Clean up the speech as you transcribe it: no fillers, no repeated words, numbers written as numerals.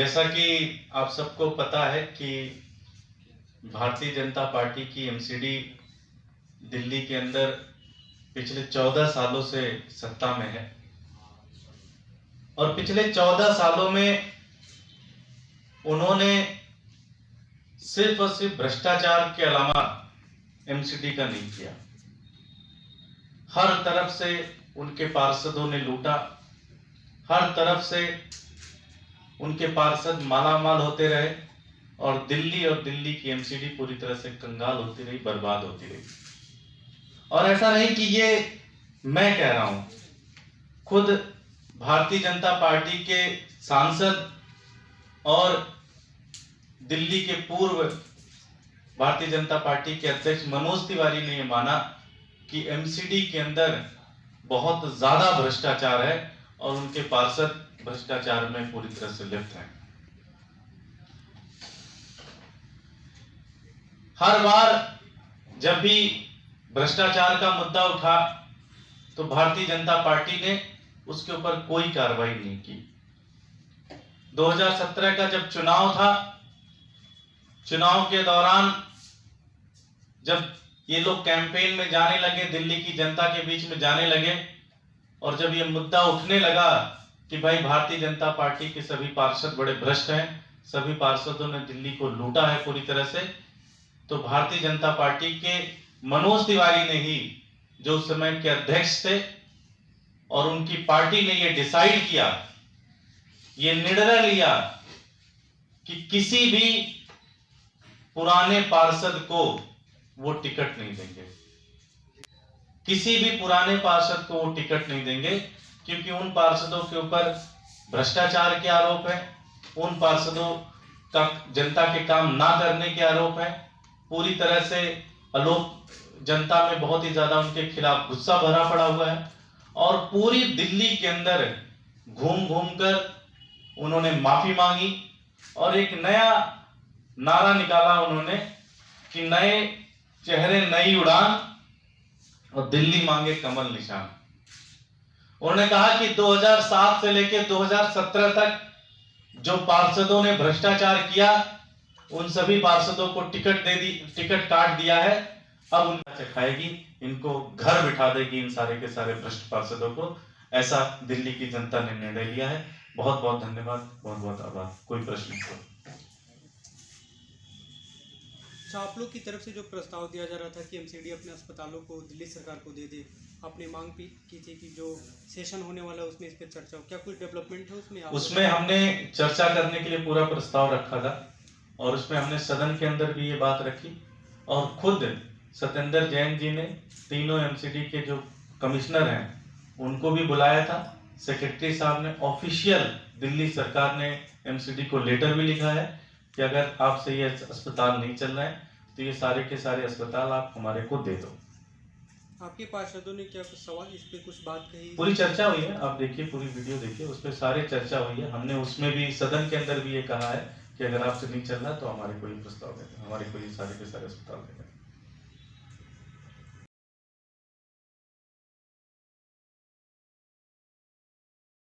जैसा कि आप सबको पता है कि भारतीय जनता पार्टी की एमसीडी दिल्ली के अंदर पिछले 14 सालों से सत्ता में है और पिछले 14 सालों में उन्होंने सिर्फ और सिर्फ भ्रष्टाचार के अलावा एमसीडी का नहीं किया। हर तरफ से उनके पार्षदों ने लूटा, हर तरफ से उनके पार्षद मालामाल होते रहे और दिल्ली की एमसीडी पूरी तरह से कंगाल होती रही, बर्बाद होती रही। और ऐसा नहीं कि ये मैं कह रहा हूं, खुद भारतीय जनता पार्टी के सांसद और दिल्ली के पूर्व भारतीय जनता पार्टी के अध्यक्ष मनोज तिवारी ने यह माना कि एमसीडी के अंदर बहुत ज्यादा भ्रष्टाचार है और उनके पार्षद भ्रष्टाचार में पूरी तरह से लिप्त हैं। हर बार जब भी भ्रष्टाचार का मुद्दा उठा तो भारतीय जनता पार्टी ने उसके ऊपर कोई कार्रवाई नहीं की। 2017 का जब चुनाव था, चुनाव के दौरान जब ये लोग कैंपेन में जाने लगे, दिल्ली की जनता के बीच में जाने लगे और जब ये मुद्दा उठने लगा कि भाई भारतीय जनता पार्टी के सभी पार्षद बड़े भ्रष्ट हैं, सभी पार्षदों ने दिल्ली को लूटा है पूरी तरह से, तो भारतीय जनता पार्टी के मनोज तिवारी ने ही, जो उस समय के अध्यक्ष थे, और उनकी पार्टी ने ये डिसाइड किया, ये निर्णय लिया कि किसी भी पुराने पार्षद को वो टिकट नहीं देंगे, किसी भी पुराने पार्षद को वो टिकट नहीं देंगे, क्योंकि उन पार्षदों के ऊपर भ्रष्टाचार के आरोप है, उन पार्षदों का जनता के काम ना करने के आरोप है, पूरी तरह से जनता में बहुत ही ज्यादा उनके खिलाफ गुस्सा भरा पड़ा हुआ है और पूरी दिल्ली के अंदर घूम घूम कर उन्होंने माफी मांगी और एक नया नारा निकाला उन्होंने कि नए चेहरे नई उड़ान और दिल्ली मांगे कमल निशान। उन्होंने कहा कि 2007 से लेकर 2017 तक जो पार्षदों ने भ्रष्टाचार किया उन सभी पार्षदों को टिकट काट दिया है, अब उनका चखाएगी, इनको घर बिठा देगी इन सारे के सारे भ्रष्ट पार्षदों को। ऐसा दिल्ली की जनता ने निर्णय लिया है। बहुत बहुत धन्यवाद, बहुत बहुत आभार। कोई प्रश्न हो? आप लोग की तरफ से जो प्रस्ताव दिया जा रहा था कि एमसीडी अपने अस्पतालों को दिल्ली सरकार को दे दे, आपने मांग की थी कि जो सेशन होने वाला है उसमें इस पर चर्चा हो, क्या कोई डेवलपमेंट है उसमें? उसमें हमने चर्चा करने के लिए पूरा प्रस्ताव रखा था और उसमें हमने सदन के अंदर भी ये बात रखी और खुद सत्येंद्र जैन जी ने तीनों एमसीडी के जो कमिश्नर हैं उनको भी बुलाया था। सेक्रेटरी साहब ने ऑफिशियल दिल्ली सरकार ने एमसीडी को लेटर भी लिखा है कि अगर आपसे ये अस्पताल नहीं चल रहा है तो ये सारे के सारे अस्पताल आप हमारे को दे दो। आपके पार्षदों ने क्या कुछ सवाल इस पे कुछ बात कही? पूरी चर्चा हुई है, आप देखिए पूरी वीडियो देखिए, उस पर सारे चर्चा हुई है। हमने उसमें भी सदन के अंदर भी ये कहा है कि अगर आपसे नहीं चल रहा तो हमारे को ये प्रस्ताव दें, हमारे को ये सारे के सारे अस्पताल दें।